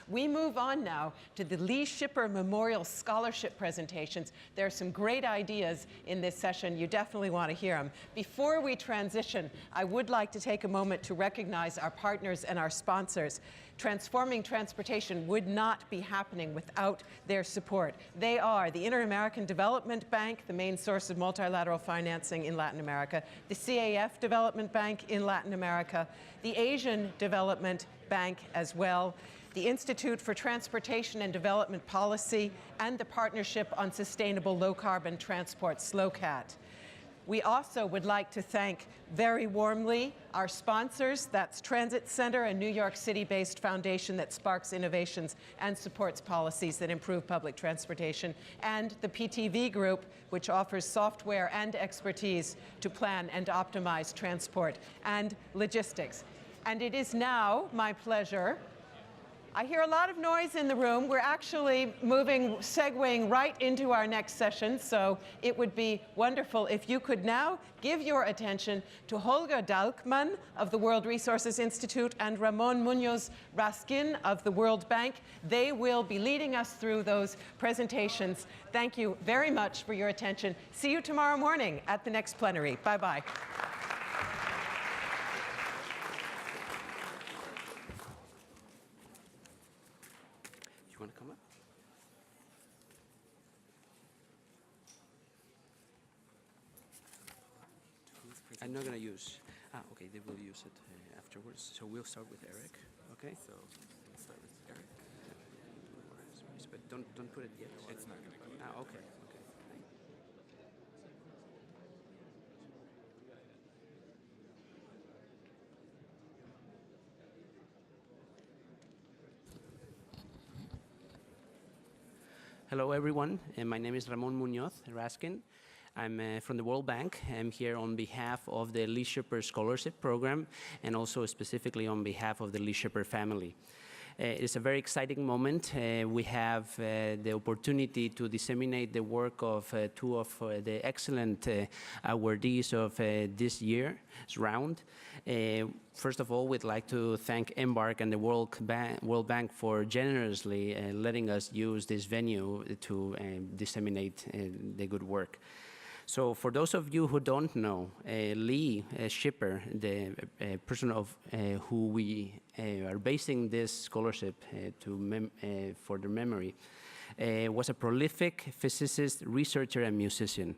We move on now to the Lee Shipper Memorial Scholarship presentations. There are some great ideas in this session. You definitely want to hear them. Before we transition, I would like to take a moment to recognize our partners and our sponsors. Transforming transportation would not be happening without their support. They are the Inter-American Development Bank, the main source of multilateral financing in Latin America, the CAF Development Bank in Latin America, the Asian Development Bank as well, the Institute for Transportation and Development Policy, and the Partnership on Sustainable Low-Carbon Transport, SLOCAT. We also would like to thank very warmly our sponsors. That's Transit Center, a New York City-based foundation that sparks innovations and supports policies that improve public transportation, and the PTV Group, which offers software and expertise to plan and optimize transport and logistics. And it is now my pleasure. I hear a lot of noise in the room. We're actually segueing right into our next session, so it would be wonderful if you could now give your attention to Holger Dalkmann of the World Resources Institute and Ramon Munoz Raskin of the World Bank. They will be leading us through those presentations. Thank you very much for your attention. See you tomorrow morning at the next plenary. Bye-bye. You want to come up? I'm not going to use. Okay, they will use it afterwards. So we'll start with Eric. Okay. So we'll start with Eric. But don't put it yet. It's not going to go. Okay. Okay. Hello, everyone. My name is Ramon Munoz Raskin. I'm from the World Bank. I'm here on behalf of the Lee Shipper Scholarship Program and also specifically on behalf of the Lee Shipper family. It's a very exciting moment. We have the opportunity to disseminate the work of two of the excellent awardees of this year's round. First of all, we'd like to thank Embark and the World Bank for generously letting us use this venue to disseminate the good work. So for those of you who don't know, Lee Shipper, the person of who we are basing this scholarship for their memory, was a prolific physicist, researcher, and musician.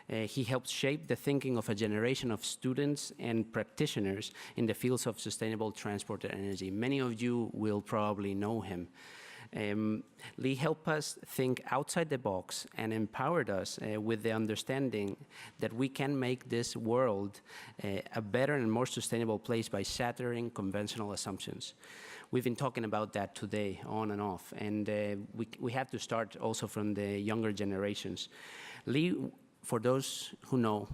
He helped shape the thinking of a generation of students and practitioners in the fields of sustainable transport and energy. Many of you will probably know him. Lee helped us think outside the box and empowered us with the understanding that we can make this world a better and more sustainable place by shattering conventional assumptions. We've been talking about that today, on and off, and we have to start also from the younger generations. Lee, for those who know,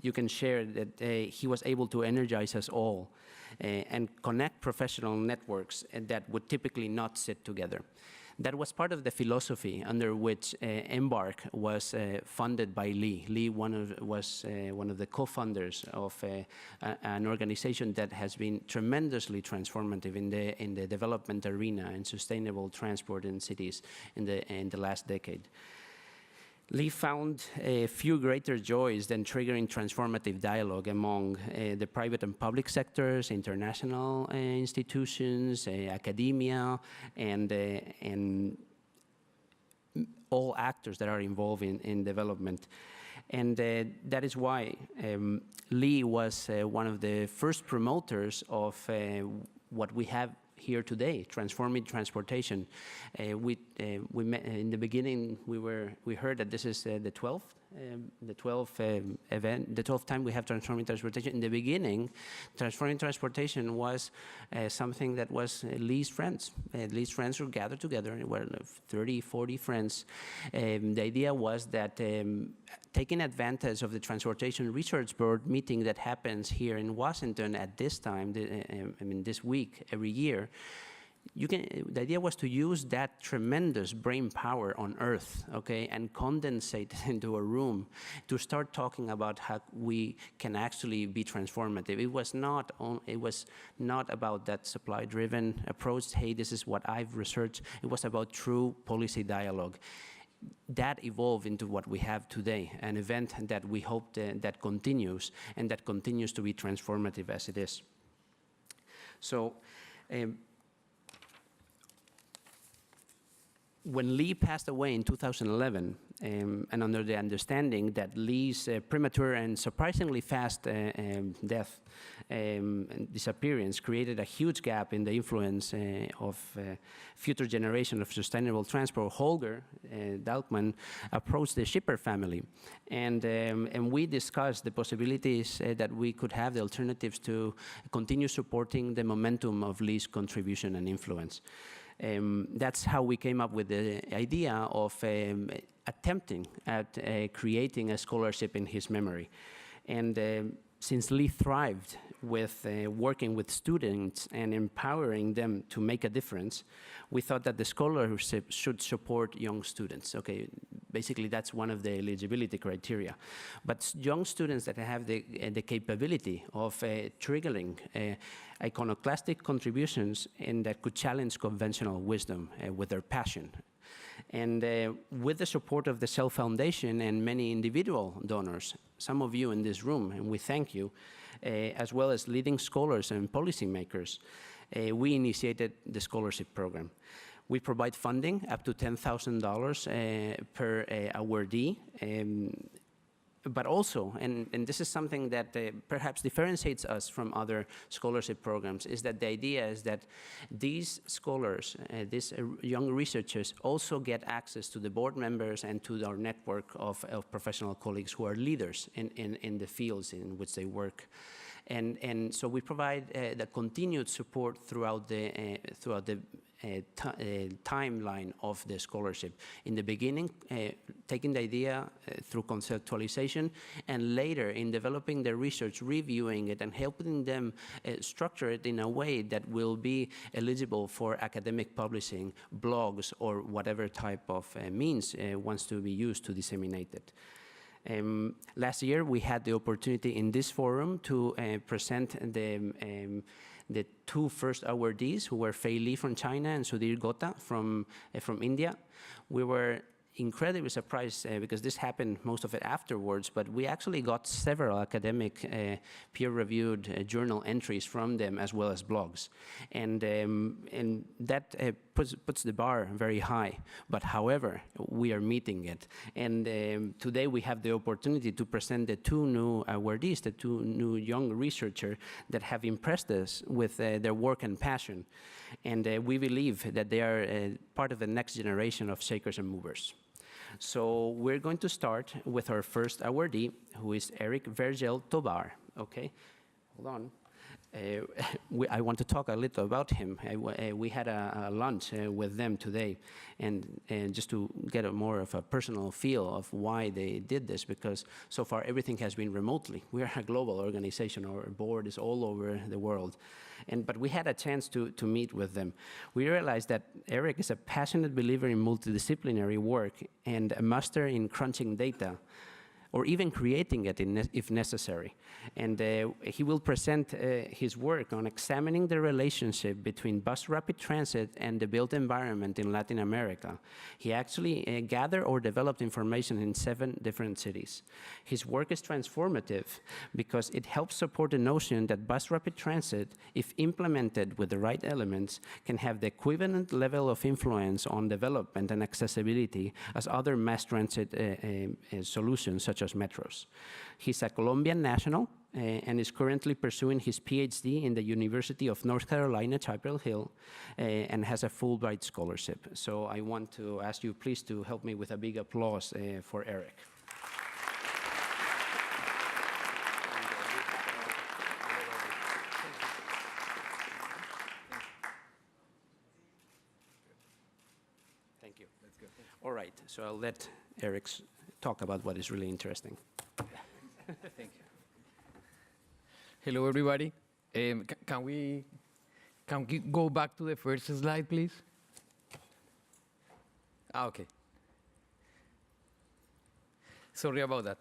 you can share that he was able to energize us all and connect professional networks that would typically not sit together. That was part of the philosophy under which Embark was funded by Lee. Lee was one of the co-founders of an organization that has been tremendously transformative in the development arena and sustainable transport in cities in the last decade. Lee found a few greater joys than triggering transformative dialogue among the private and public sectors, international institutions, academia, and all actors that are involved in development. And that is why Lee was one of the first promoters of what we have here today, transforming transportation. We met in the beginning. We heard that this is the 12th event, the 12th time we have transforming transportation. In the beginning, transforming transportation was something that was Lee's friends. Lee's friends were gathered together, and were 30, 40 friends. The idea was that taking advantage of the Transportation Research Board meeting that happens here in Washington at this time, this week, every year, the idea was to use that tremendous brain power on Earth, okay, and condensate it into a room to start talking about how we can actually be transformative. It was not about that supply-driven approach. Hey, this is what I've researched. It was about true policy dialogue. That evolved into what we have today, an event that we hope that continues, and that continues to be transformative as it is. So. When Lee passed away in 2011, and under the understanding that Lee's premature and surprisingly fast death and disappearance created a huge gap in the influence of future generation of sustainable transport, Holger Dalkman approached the Schipper family, and we discussed the possibilities that we could have, the alternatives to continue supporting the momentum of Lee's contribution and influence. That's how we came up with the idea of attempting at creating a scholarship in his memory. And since Lee thrived with working with students and empowering them to make a difference, we thought that the scholarship should support young students. Okay, basically that's one of the eligibility criteria. But young students that have the capability of triggering iconoclastic contributions and that could challenge conventional wisdom with their passion. And with the support of the Cell Foundation and many individual donors, some of you in this room, and we thank you, as well as leading scholars and policymakers, we initiated the scholarship program. We provide funding up to $10,000 per awardee, but also, and this is something that perhaps differentiates us from other scholarship programs, is that the idea is that these scholars, these young researchers also get access to the board members and to our network of professional colleagues who are leaders in the fields in which they work. And so we provide the continued support throughout the timeline of the scholarship. In the beginning, taking the idea through conceptualization, and later in developing the research, reviewing it, and helping them structure it in a way that will be eligible for academic publishing, blogs, or whatever type of means wants to be used to disseminate it. Last year, we had the opportunity in this forum to present the two first awardees, who were Fei Li from China and Sudhir Gota from India. We were incredibly surprised because this happened most of it afterwards, but we actually got several academic peer-reviewed journal entries from them, as well as blogs. And that puts the bar very high. But however, we are meeting it. And today we have the opportunity to present the two new awardees, the two new young researchers that have impressed us with their work and passion. And we believe that they are part of the next generation of shakers and movers. So we're going to start with our first awardee, who is Eric Vergel-Tovar. Okay, hold on. I want to talk a little about him. We had a lunch with them today, and just to get a more of a personal feel of why they did this, because so far everything has been remotely. We are a global organization. Our board is all over the world. But we had a chance to meet with them. We realized that Eric is a passionate believer in multidisciplinary work and a master in crunching data, or even creating it if necessary. And he will present his work on examining the relationship between bus rapid transit and the built environment in Latin America. He actually gathered or developed information in 7 different cities. His work is transformative because it helps support the notion that bus rapid transit, if implemented with the right elements, can have the equivalent level of influence on development and accessibility as other mass transit solutions, such as metros. He's a Colombian national and is currently pursuing his PhD in the University of North Carolina, Chapel Hill, and has a Fulbright scholarship. So I want to ask you please to help me with a big applause for Eric. Thank you. That's good. All right, so I'll let Eric talk about what is really interesting. Thank you. Hello, everybody. Can Can we go back to the first slide, please? Okay. Sorry about that.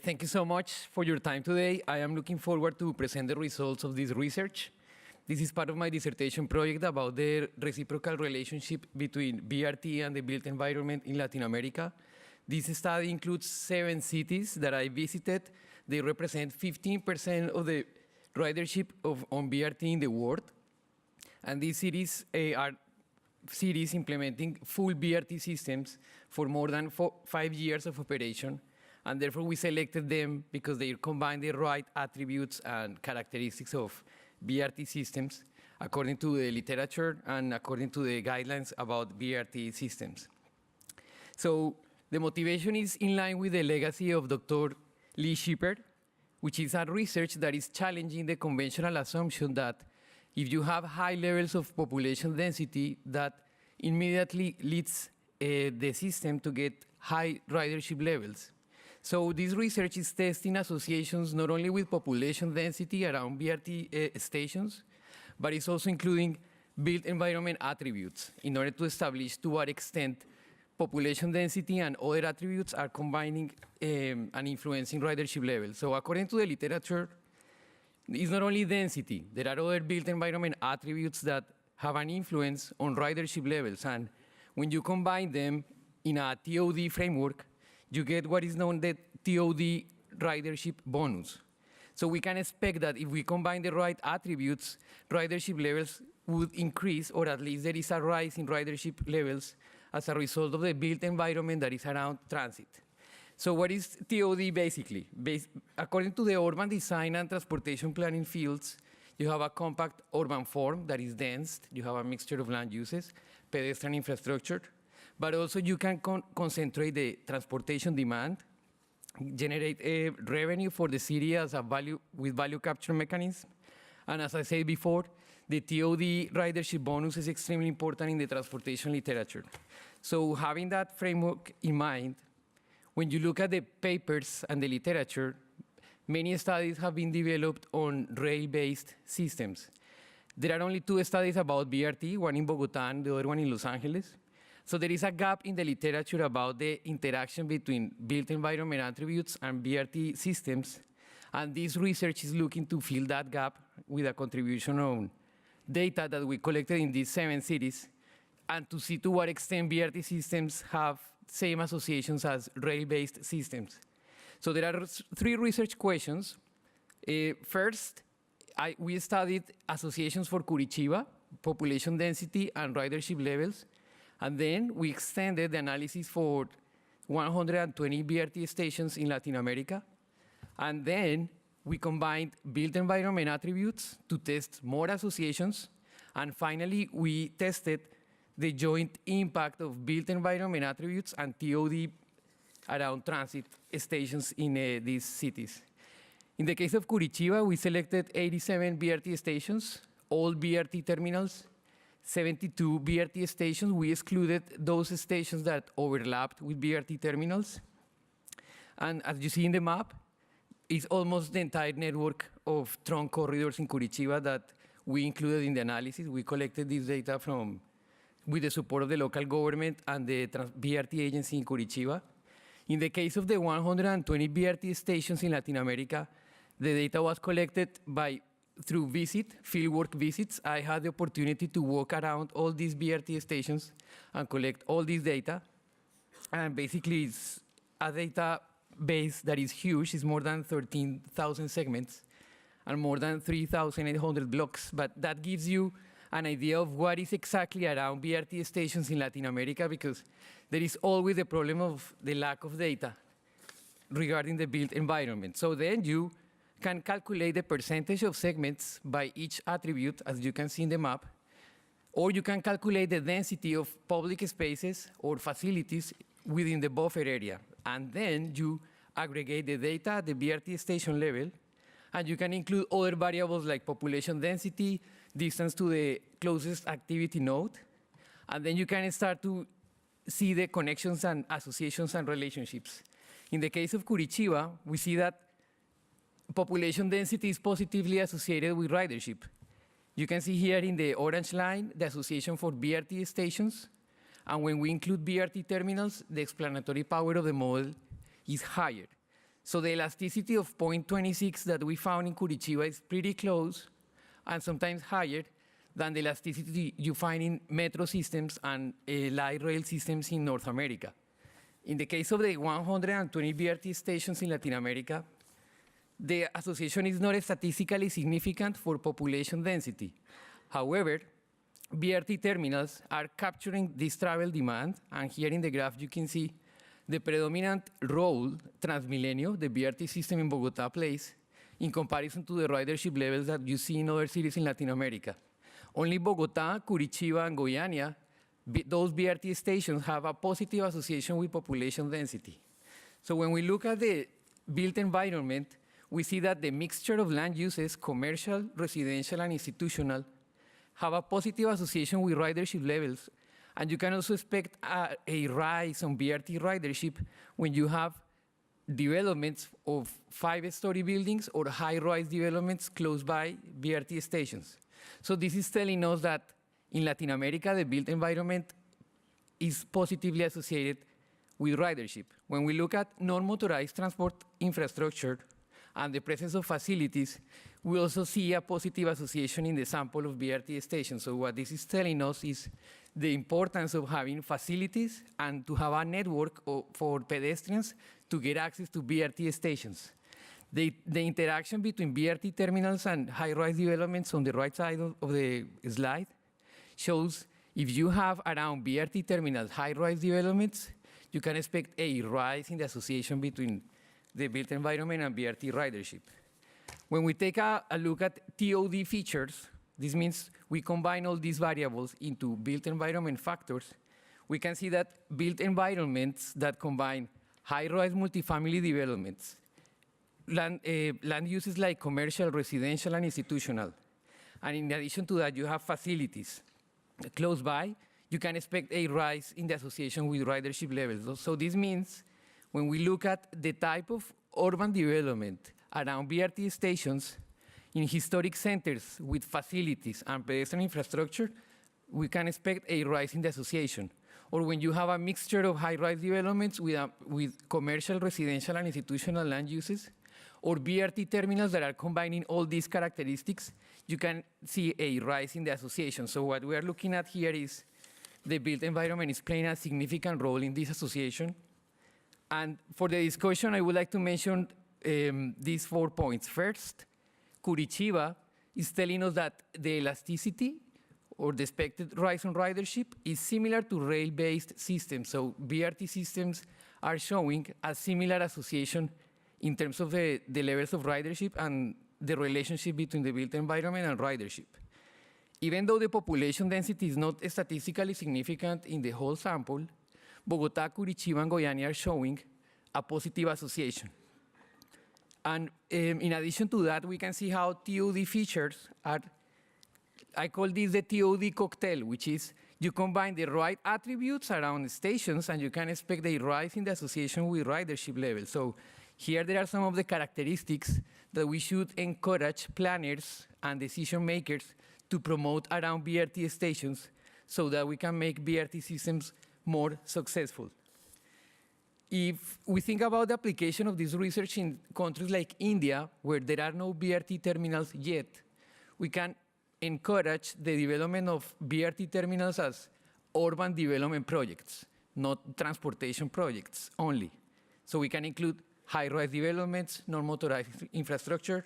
Thank you so much for your time today. I am looking forward to present the results of this research. This is part of my dissertation project about the reciprocal relationship between BRT and the built environment in Latin America. This study includes 7 cities that I visited. They represent 15% of the ridership on BRT in the world. And these cities are cities implementing full BRT systems for more than 5 years of operation. And therefore, we selected them because they combine the right attributes and characteristics of BRT systems according to the literature and according to the guidelines about BRT systems. So the motivation is in line with the legacy of Dr. Lee Shepard, which is a research that is challenging the conventional assumption that if you have high levels of population density, that immediately leads the system to get high ridership levels. So this research is testing associations not only with population density around BRT stations, but it's also including built environment attributes in order to establish to what extent population density and other attributes are combining and influencing ridership levels. So according to the literature, it's not only density. There are other built environment attributes that have an influence on ridership levels. And when you combine them in a TOD framework, you get what is known the TOD ridership bonus. So we can expect that if we combine the right attributes, ridership levels would increase, or at least there is a rise in ridership levels as a result of the built environment that is around transit. So what is TOD basically? According to the urban design and transportation planning fields, you have a compact urban form that is dense. You have a mixture of land uses, pedestrian infrastructure, but also you can concentrate the transportation demand, generate a revenue for the city as a value with value capture mechanism. And as I said before, the TOD ridership bonus is extremely important in the transportation literature. So having that framework in mind, when you look at the papers and the literature, many studies have been developed on rail-based systems. There are only 2 studies about BRT, one in Bogotá and the other one in Los Angeles. So there is a gap in the literature about the interaction between built environment attributes and BRT systems. And this research is looking to fill that gap with a contribution on data that we collected in these 7 cities, and to see to what extent BRT systems have same associations as rail-based systems. So there are 3 research questions. First, we studied associations for Curitiba, population density and ridership levels. And then we extended the analysis for 120 BRT stations in Latin America. And then we combined built environment attributes to test more associations. And finally, we tested the joint impact of built environment attributes and TOD around transit stations in these cities. In the case of Curitiba, we selected 87 BRT stations, all BRT terminals, 72 BRT stations. We excluded those stations that overlapped with BRT terminals. And as you see in the map, it's almost the entire network of trunk corridors in Curitiba that we included in the analysis. We collected this data with the support of the local government and the BRT agency in Curitiba. In the case of the 120 BRT stations in Latin America, the data was collected through fieldwork visits. I had the opportunity to walk around all these BRT stations and collect all this data. And basically, it's a database that is huge. It's more than 13,000 segments and more than 3,800 blocks. But that gives you an idea of what is exactly around BRT stations in Latin America, because there is always the problem of the lack of data regarding the built environment. So then you can calculate the percentage of segments by each attribute, as you can see in the map, or you can calculate the density of public spaces or facilities within the buffer area. And then you aggregate the data at the BRT station level, and you can include other variables like population density, distance to the closest activity node, and then you can start to see the connections and associations and relationships. In the case of Curitiba, we see that population density is positively associated with ridership. You can see here in the orange line the association for BRT stations. And when we include BRT terminals, the explanatory power of the model is higher. So the elasticity of 0.26 that we found in Curitiba is pretty close and sometimes higher than the elasticity you find in metro systems and light rail systems in North America. In the case of the 120 BRT stations in Latin America, the association is not statistically significant for population density. However, BRT terminals are capturing this travel demand, and here in the graph you can see the predominant role Transmilenio, the BRT system in Bogotá, plays in comparison to the ridership levels that you see in other cities in Latin America. Only Bogotá, Curitiba, and Goiânia, those BRT stations have a positive association with population density. So when we look at the built environment, we see that the mixture of land uses, commercial, residential, and institutional, have a positive association with ridership levels. And you can also expect a rise on BRT ridership when you have developments of 5-story buildings or high-rise developments close by BRT stations. So this is telling us that in Latin America, the built environment is positively associated with ridership. When we look at non-motorized transport infrastructure and the presence of facilities, we also see a positive association in the sample of BRT stations. So what this is telling us is the importance of having facilities and to have a network for pedestrians to get access to BRT stations. The interaction between BRT terminals and high-rise developments on the right side of the slide shows if you have around BRT terminals high-rise developments, you can expect a rise in the association between the built environment and BRT ridership. When we take a look at TOD features, this means we combine all these variables into built environment factors. We can see that built environments that combine high-rise multifamily developments, land uses like commercial, residential, and institutional. And in addition to that, you have facilities close by. You can expect a rise in the association with ridership levels. So this means when we look at the type of urban development around BRT stations in historic centers with facilities and pedestrian infrastructure, we can expect a rise in the association. Or when you have a mixture of high-rise developments with commercial, residential, and institutional land uses, or BRT terminals that are combining all these characteristics, you can see a rise in the association. So what we are looking at here is the built environment is playing a significant role in this association. And for the discussion, I would like to mention these 4 points. First, Curitiba is telling us that the elasticity or the expected rise on ridership is similar to rail-based systems. So BRT systems are showing a similar association in terms of the levels of ridership and the relationship between the built environment and ridership. Even though the population density is not statistically significant in the whole sample, Bogotá, Curitiba, and Goiânia are showing a positive association. And in addition to that, we can see how TOD features are, I call this the TOD cocktail, which is you combine the right attributes around stations and you can expect a rise in the association with ridership levels. So here there are some of the characteristics that we should encourage planners and decision makers to promote around BRT stations so that we can make BRT systems more successful. If we think about the application of this research in countries like India, where there are no BRT terminals yet, we can encourage the development of BRT terminals as urban development projects, not transportation projects only. So we can include high-rise developments, non-motorized infrastructure,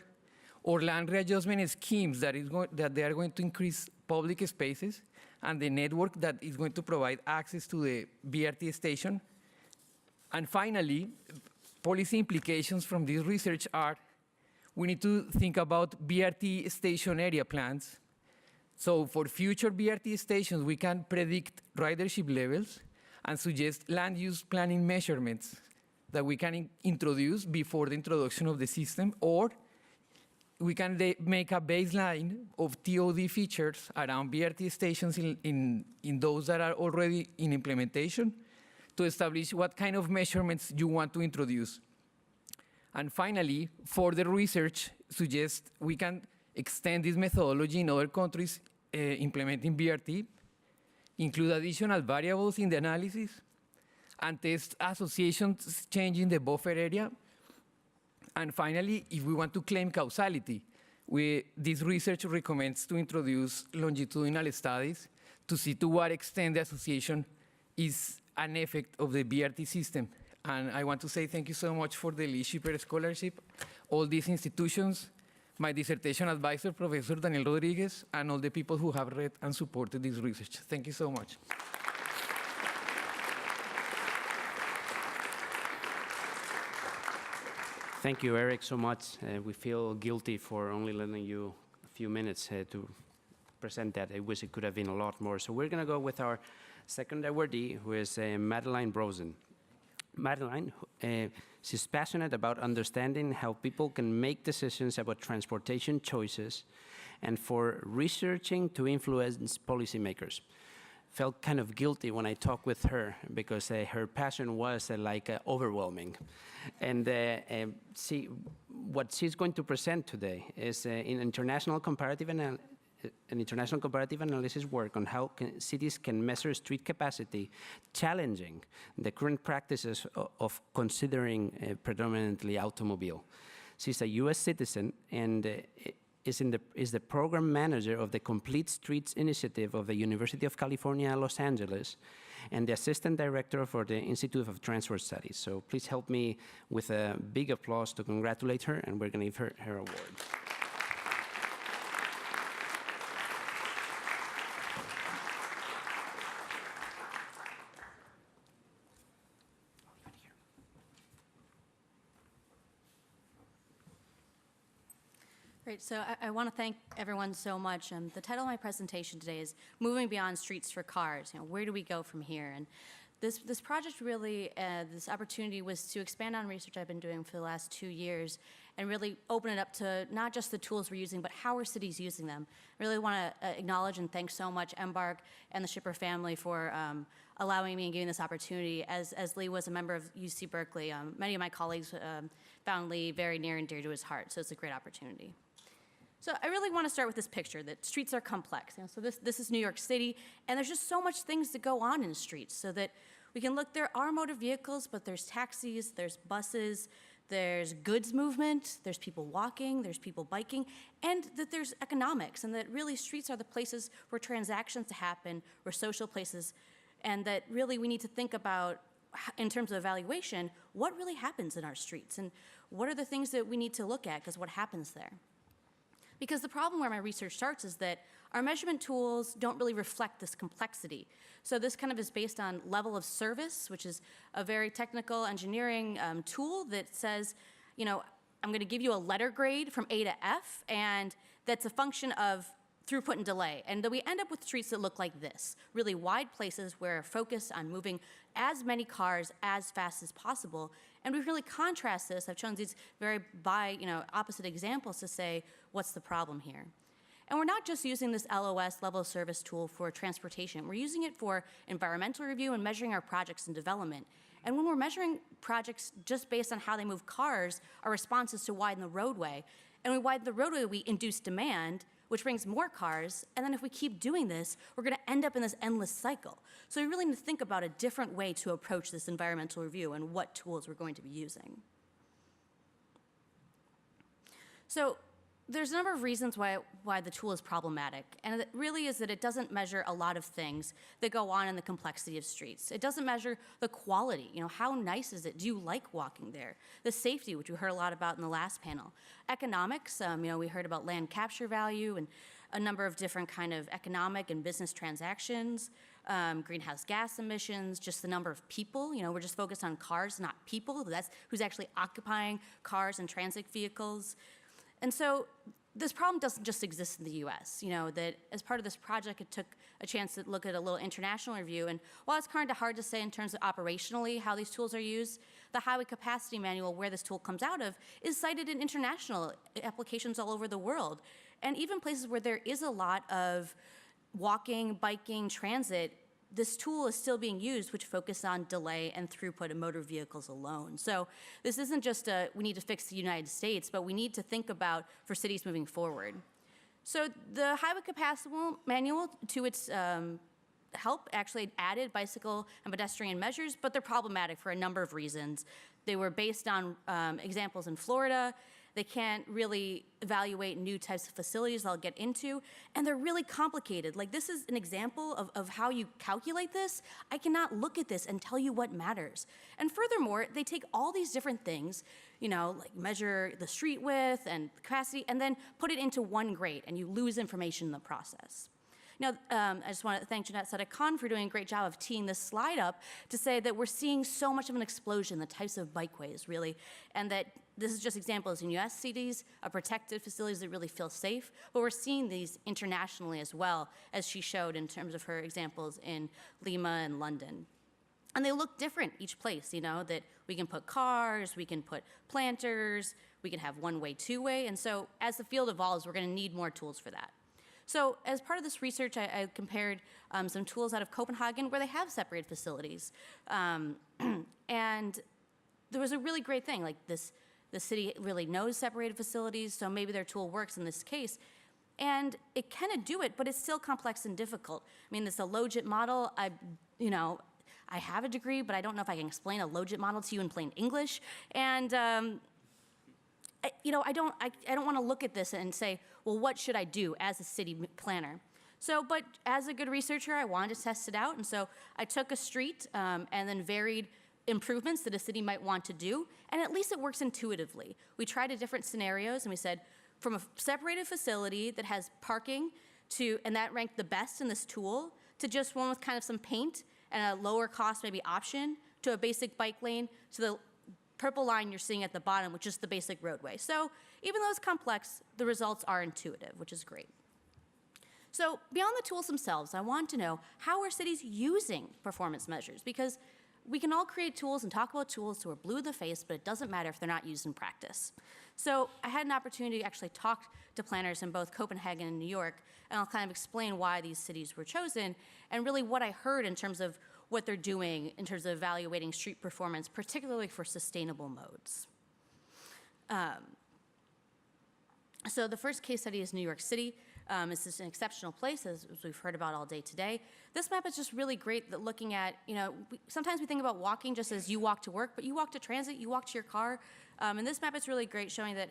or land readjustment schemes that they are going to increase public spaces and the network that is going to provide access to the BRT station. And finally, policy implications from this research are we need to think about BRT station area plans. So for future BRT stations, we can predict ridership levels and suggest land use planning measurements that we can introduce before the introduction of the system, or we can make a baseline of TOD features around BRT stations in those that are already in implementation to establish what kind of measurements you want to introduce. And finally, further research suggests we can extend this methodology in other countries implementing BRT, include additional variables in the analysis, and test associations changing the buffer area. And finally, if we want to claim causality, this research recommends to introduce longitudinal studies to see to what extent the association is an effect of the BRT system. And I want to say thank you so much for the Lee Shipper Scholarship, all these institutions, my dissertation advisor, Professor Daniel Rodriguez, and all the people who have read and supported this research. Thank you so much. Thank you, Eric, so much. We feel guilty for only letting you a few minutes to present that. I wish it could have been a lot more. So we're going to go with our second awardee, who is Mateline Brosen. Mateline, she's passionate about understanding how people can make decisions about transportation choices and for researching to influence policymakers. Felt kind of guilty when I talked with her because her passion was overwhelming. And what she's going to present today is an international comparative analysis work on how cities can measure street capacity, challenging the current practices of considering predominantly automobile. She's a US citizen and is the program manager of the Complete Streets Initiative of the University of California, Los Angeles, and the assistant director for the Institute of Transport Studies. So please help me with a big applause to congratulate her, and we're going to give her her award. Great, so I want to thank everyone so much. The title of my presentation today is Moving Beyond Streets for Cars. Where do we go from here? And this project really, this opportunity was to expand on research I've been doing for the last 2 years and really open it up to not just the tools we're using, but how are cities using them. I really want to acknowledge and thank so much Embark and the Shipper family for allowing me and giving this opportunity. As Lee was a member of UC Berkeley, many of my colleagues found Lee very near and dear to his heart, so it's a great opportunity. So I really want to start with this picture that streets are complex. So this is New York City, and there's just so much things that go on in the streets so that we can look, there are motor vehicles, but there's taxis, there's buses, there's goods movement, there's people walking, there's people biking, and that there's economics, and that really streets are the places where transactions happen, where social places, and that really we need to think about, in terms of evaluation, what really happens in our streets, and what are the things that we need to look at, because what happens there? Because the problem where my research starts is that our measurement tools don't really reflect this complexity. So this kind of is based on level of service, which is a very technical engineering tool that says, I'm going to give you a letter grade from A to F, and that's a function of throughput and delay. And then we end up with streets that look like this, really wide places where focus on moving as many cars as fast as possible. And we really contrast this. I've chosen these very opposite examples to say, what's the problem here? And we're not just using this LOS, level of service tool, for transportation. We're using it for environmental review and measuring our projects in development. And when we're measuring projects just based on how they move cars, our response is to widen the roadway. And when we widen the roadway, we induce demand, which brings more cars. And then if we keep doing this, we're going to end up in this endless cycle. So we really need to think about a different way to approach this environmental review and what tools we're going to be using. So there's a number of reasons why the tool is problematic, and it really is that it doesn't measure a lot of things that go on in the complexity of streets. It doesn't measure the quality, how nice is it? Do you like walking there? The safety, which we heard a lot about in the last panel. Economics, we heard about land capture value and a number of different kind of economic and business transactions, greenhouse gas emissions, just the number of people. We're just focused on cars, not people. That's who's actually occupying cars and transit vehicles. And so this problem doesn't just exist in the US. That as part of this project, it took a chance to look at a little international review. And while it's kind of hard to say in terms of operationally how these tools are used, the Highway Capacity Manual, where this tool comes out of, is cited in international applications all over the world. And even places where there is a lot of walking, biking, transit, this tool is still being used, which focus on delay and throughput of motor vehicles alone. So this isn't just we need to fix the United States, but we need to think about for cities moving forward. So the highway capacity manual, to its help, actually added bicycle and pedestrian measures, but they're problematic for a number of reasons. They were based on examples in Florida. They can't really evaluate new types of facilities I'll get into, and they're really complicated. Like, this is an example of how you calculate this. I cannot look at this and tell you what matters. And furthermore, they take all these different things, like measure the street width and capacity, and then put it into one grade, and you lose information in the process. Now, I just want to thank Jeanette Sedek-Khan for doing a great job of teeing this slide up to say that we're seeing so much of an explosion in the types of bikeways, really, and that this is just examples in U.S. cities of protected facilities that really feel safe, but we're seeing these internationally as well, as she showed in terms of her examples in Lima and London. And they look different each place, that we can put cars, we can put planters, we can have one-way, two-way, and so as the field evolves, we're going to need more tools for that. So as part of this research, I compared some tools out of Copenhagen where they have separated facilities. And there was a really great thing, like the city really knows separated facilities, so maybe their tool works in this case. And it can do it, but it's still complex and difficult. I mean, it's a logit model. I have a degree, but I don't know if I can explain a logit model to you in plain English. And I don't want to look at this and say, well, what should I do as a city planner? So, but as a good researcher, I wanted to test it out, and so I took a street and then varied improvements that a city might want to do, and at least it works intuitively. We tried different scenarios, and we said, from a separated facility that has parking and that ranked the best in this tool, to just one with kind of some paint and a lower cost maybe option, to a basic bike lane, to the purple line you're seeing at the bottom, which is the basic roadway. So even though it's complex, the results are intuitive, which is great. So beyond the tools themselves, I want to know, how are cities using performance measures? Because we can all create tools and talk about tools till we're blue in the face, but it doesn't matter if they're not used in practice. So I had an opportunity to actually talk to planners in both Copenhagen and New York, and I'll kind of explain why these cities were chosen, and really what I heard in terms of what they're doing in terms of evaluating street performance, particularly for sustainable modes. So the first case study is New York City. This is an exceptional place, as we've heard about all day today. This map is just really great that looking at, sometimes we think about walking just as you walk to work, but you walk to transit, you walk to your car. And this map is really great, showing that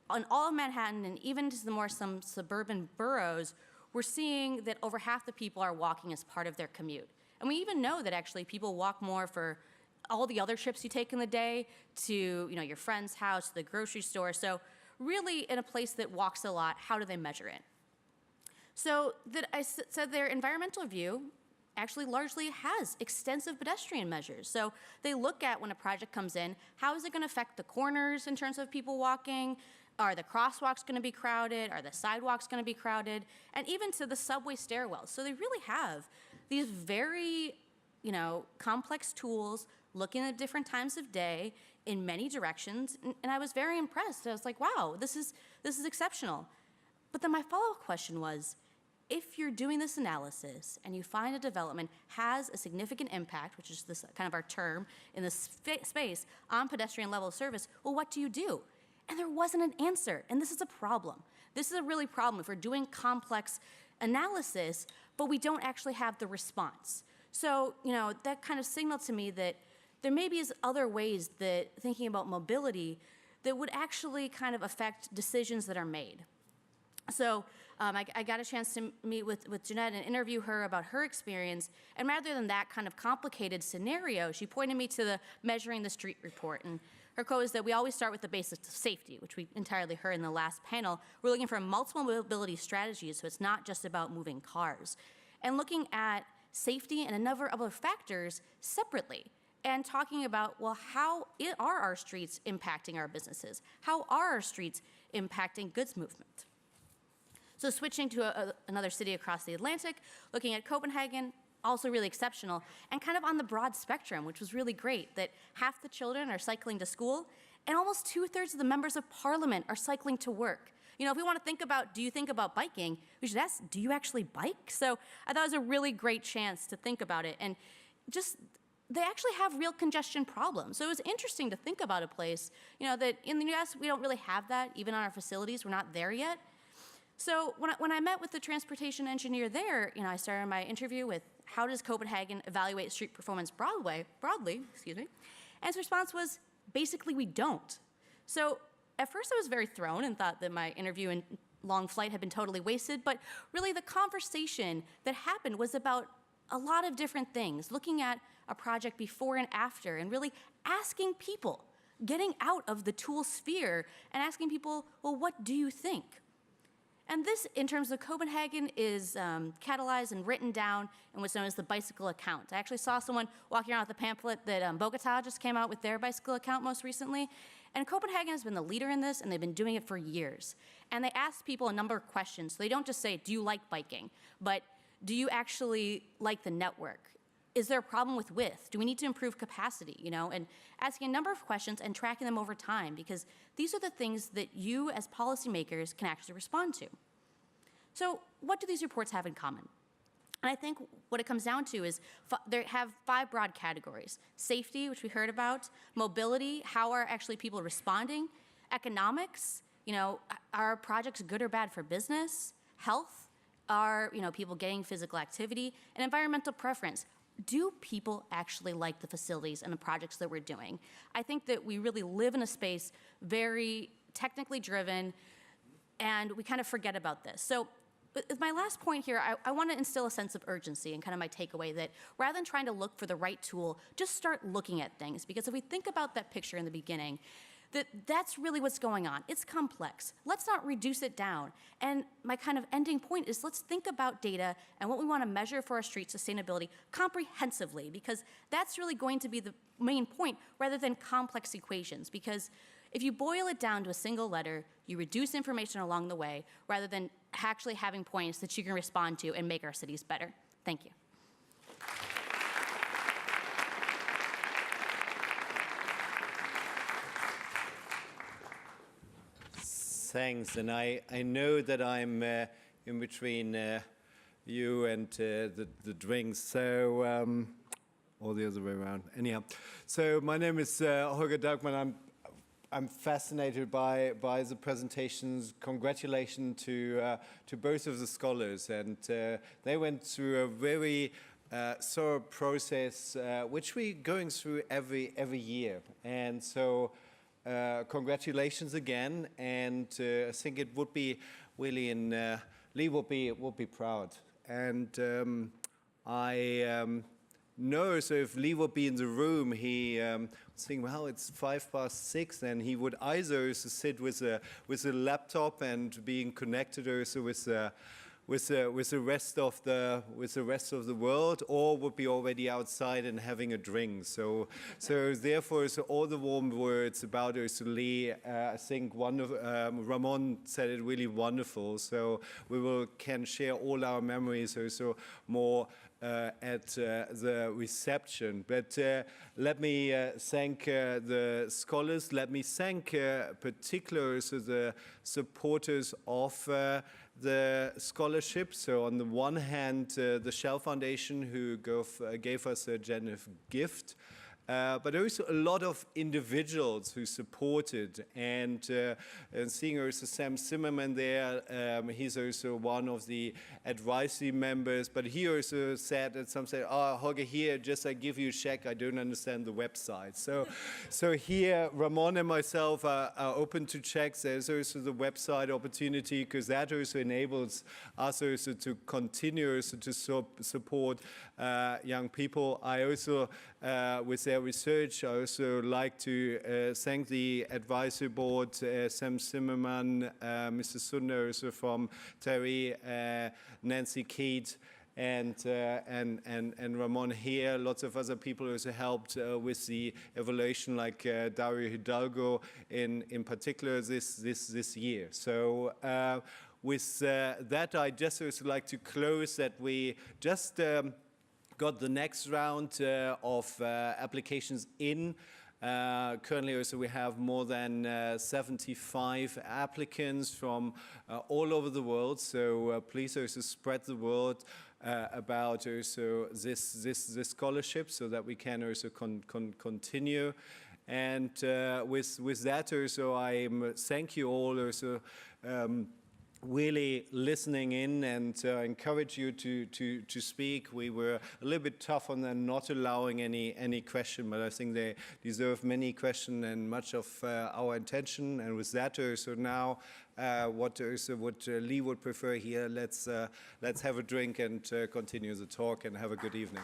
on all of Manhattan and even to some suburban boroughs, we're seeing that over half the people are walking as part of their commute. And we even know that actually people walk more for all the other trips you take in the day to your friend's house, the grocery store. So really in a place that walks a lot, how do they measure it? So I said their environmental review actually largely has extensive pedestrian measures. So they look at when a project comes in, how is it going to affect the corners in terms of people walking? Are the crosswalks going to be crowded? Are the sidewalks going to be crowded? And even to the subway stairwells. So they really have these very, complex tools looking at different times of day in many directions. And I was very impressed. I was like, wow, this is exceptional. But then my follow-up question was, if you're doing this analysis and you find a development has a significant impact, which is this kind of our term in this space, on pedestrian level of service, well, what do you do? And there wasn't an answer, and this is a problem. This is a really problem if we're doing complex analysis, but we don't actually have the response. So, that kind of signaled to me that there maybe is other ways that thinking about mobility that would actually kind of affect decisions that are made. So I got a chance to meet with Jeanette and interview her about her experience. And rather than that kind of complicated scenario, she pointed me to the Measuring the Street report. And her quote is that we always start with the basics of safety, which we entirely heard in the last panel. We're looking for multiple mobility strategies, so it's not just about moving cars. And looking at safety and a number of other factors separately. And talking about, well, how are our streets impacting our businesses? How are our streets impacting goods movement? So switching to another city across the Atlantic, looking at Copenhagen, also really exceptional, and kind of on the broad spectrum, which was really great, that half the children are cycling to school, and almost 2/3 of the members of parliament are cycling to work. If we want to think about, do you think about biking, we should ask, do you actually bike? So I thought it was a really great chance to think about it, and they actually have real congestion problems. So it was interesting to think about a place, that in the US, we don't really have that, even on our facilities, we're not there yet. So when I met with the transportation engineer there, I started my interview with how does Copenhagen evaluate street performance broadly, excuse me, and his response was, basically we don't. So at first I was very thrown and thought that my interview and long flight had been totally wasted, but really the conversation that happened was about a lot of different things, looking at a project before and after, and really asking people, getting out of the tool sphere and asking people, well, what do you think? And this, in terms of Copenhagen, is catalyzed and written down in what's known as the bicycle account. I actually saw someone walking around with a pamphlet that Bogota just came out with their bicycle account most recently. And Copenhagen has been the leader in this, and they've been doing it for years. And they ask people a number of questions. So they don't just say, do you like biking? But do you actually like the network? Is there a problem with width? Do we need to improve capacity, And asking a number of questions and tracking them over time, because these are the things that you as policymakers can actually respond to. So what do these reports have in common? And I think what it comes down to is they have 5 broad categories. Safety, which we heard about, mobility, how are actually people responding, economics, are projects good or bad for business, health, are people getting physical activity, and environmental preference. Do people actually like the facilities and the projects that we're doing? I think that we really live in a space very technically driven, and we kind of forget about this. So with my last point here, I want to instill a sense of urgency and kind of my takeaway that rather than trying to look for the right tool, just start looking at things. Because if we think about that picture in the beginning, that's really what's going on. It's complex. Let's not reduce it down. And my kind of ending point is let's think about data and what we want to measure for our street sustainability comprehensively, because that's really going to be the main point rather than complex equations. Because if you boil it down to a single letter, you reduce information along the way rather than actually having points that you can respond to and make our cities better. Thank you. Thanks, and I know that I'm in between you and the drinks, so or the other way around. Anyhow, so my name is Holger Daugmann. I'm fascinated by the presentations. Congratulations to both of the scholars, and they went through a very thorough process, which we're going through every year, and so. Congratulations again, and I think it would be really Lee would be proud, and I know, so if Lee would be in the room, he would think, well, it's 6:05, and he would either sit with a laptop and being connected also with the rest of the world, or would be already outside and having a drink. So therefore, all the warm words about Lee, I think Ramon said it really wonderful. So we can share all our memories also more at the reception. But let me thank the scholars. Let me thank particularly the supporters of the scholarship. So on the one hand, the Shell Foundation, who gave us a generous gift, but also a lot of individuals who supported, and seeing also Sam Zimmerman there, he's also one of the advisory members, but he also said that some said, oh, Holger, here, just I give you a check, I don't understand the website. So here, Ramon and myself are open to checks. There's also the website opportunity, because that also enables us also to continue also to support young people. I also, with their research, I also like to thank the advisory board, Sam Zimmerman, Mr. Sunder, also from Terry, Nancy Keat, and Ramon here. Lots of other people also helped with the evaluation, like Dario Hidalgo in particular this year. So with that, I just also like to close that we just got the next round of applications in. Currently also we have more than 75 applicants from all over the world, so please also spread the word about also this scholarship, so that we can also continue. And with that also, I thank you all also really listening in and encourage you to speak. We were a little bit tough on them, not allowing any question, but I think they deserve many questions and much of our attention. And with that, so now what Lee would prefer here, let's have a drink and continue the talk and have a good evening.